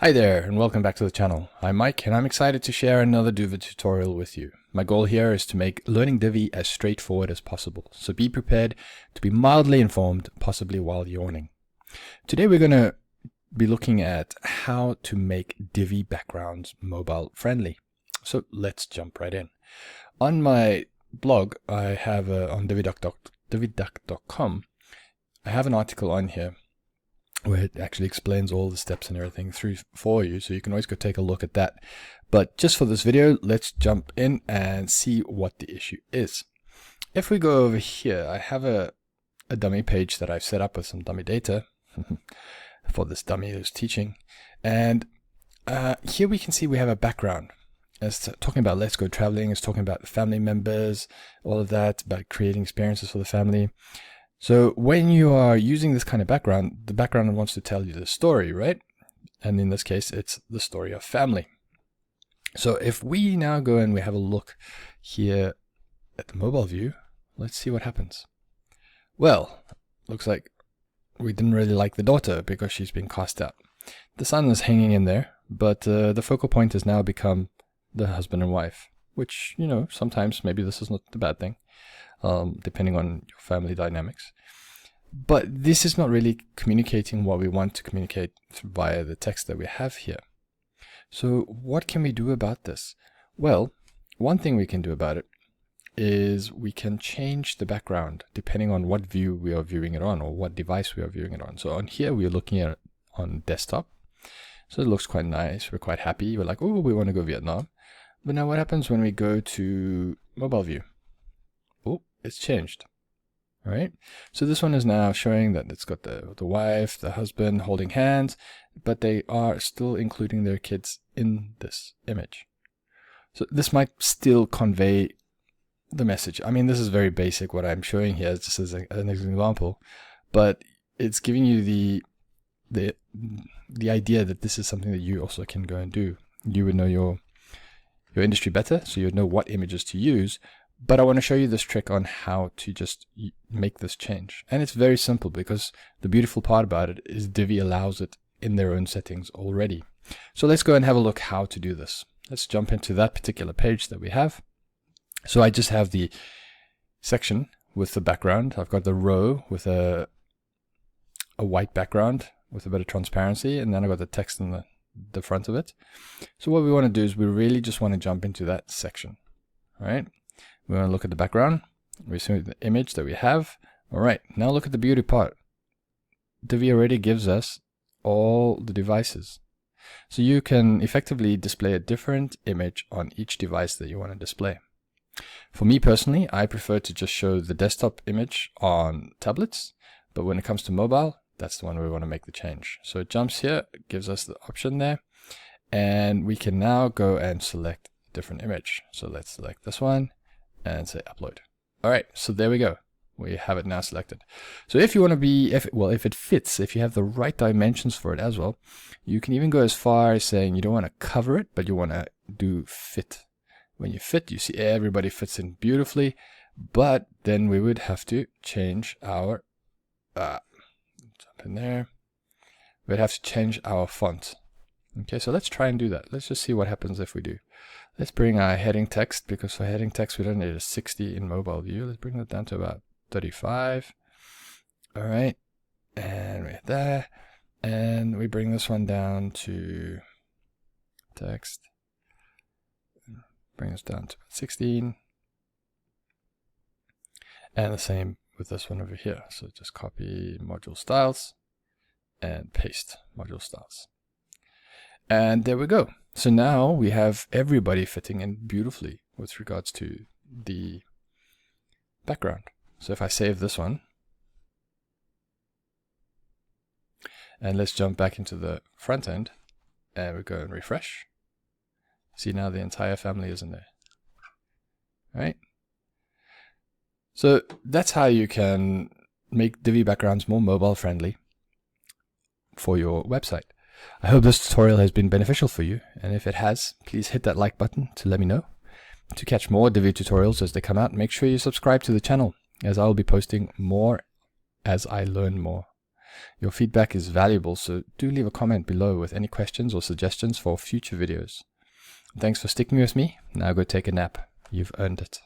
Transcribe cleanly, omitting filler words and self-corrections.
Hi there, and welcome back to the channel. I'm Mike, and I'm excited to share another Divi tutorial with you. My goal here is to make learning Divi as straightforward as possible, so be prepared to be mildly informed, possibly while yawning. Today we're going to be looking at how to make Divi backgrounds mobile friendly. So let's jump right in. On my blog, I have on dividuck.com, I have an article on here where it actually explains all the steps and everything for you, so you can always go take a look at that. But just for this video, let's jump in and see what the issue is. If we go over here, I have a dummy page that I've set up with some dummy data for this dummy who's teaching, and here we can see we have a background. It's talking about let's go traveling, it's talking about family members, all of that, about creating experiences for the family. So when you are using this kind of background, the background wants to tell you the story, right? And in this case, it's the story of family. So if we now go and we have a look here at the mobile view, let's see what happens. Well, looks like we didn't really like the daughter because she's been cast out. The son is hanging in there, but the focal point has now become the husband and wife, which, you know, sometimes maybe this is not the bad thing. Depending on your family dynamics. But this is not really communicating what we want to communicate via the text that we have here. So what can we do about this? Well, one thing we can do about it is we can change the background depending on what view we are viewing it on or what device we are viewing it on. So on here, we are looking at it on desktop. So it looks quite nice. We're quite happy. We're like, oh, we want to go Vietnam. But now what happens when we go to mobile view? Oh, it's changed. All right. So this one is now showing that it's got the wife, the husband holding hands, but they are still including their kids in this image. So this might still convey the message. I mean, this is very basic what I'm showing here, just as an example, but it's giving you the idea that this is something that you also can go and do. You would know your industry better, so you would know what images to use. But I want to show you this trick on how to just make this change. And it's very simple because the beautiful part about it is Divi allows it in their own settings already. So let's go and have a look how to do this. Let's jump into that particular page that we have. So I just have the section with the background. I've got the row with a white background with a bit of transparency, and then I've got the text in the front of it. So what we want to do is we really just want to jump into that section. All right. We want to look at the background. We see the image that we have. All right, now look at the beauty part. Divi already gives us all the devices. So you can effectively display a different image on each device that you want to display. For me personally, I prefer to just show the desktop image on tablets, but when it comes to mobile, that's the one we want to make the change. So it jumps here, it gives us the option there, and we can now go and select a different image. So let's select this one and say upload. All right, so there we go. We have it now selected. So if you want to be, if it fits, if you have the right dimensions for it as well, you can even go as far as saying you don't want to cover it, but you want to do fit. When you fit, you see everybody fits in beautifully, but then we would have to change our, jump in there. We'd have to change our font. Okay, so let's try and do that. Let's just see what happens if we do. Let's bring our heading text, because for heading text we don't need a 60 in mobile view. Let's bring that down to about 35. All right, and we're there. And we bring this one down to text. Bring this down to 16. And the same with this one over here. So just copy module styles and paste module styles. And there we go. So now we have everybody fitting in beautifully with regards to the background. So if I save this one, and let's jump back into the front end, and we go and refresh. See, now the entire family is in there. All right. So that's how you can make Divi backgrounds more mobile friendly for your website. I hope this tutorial has been beneficial for you, and if it has, please hit that like button to let me know. To catch more Divi tutorials as they come out, make sure you subscribe to the channel, as I will be posting more as I learn more. Your feedback is valuable, so do leave a comment below with any questions or suggestions for future videos. Thanks for sticking with me. Now go take a nap. You've earned it.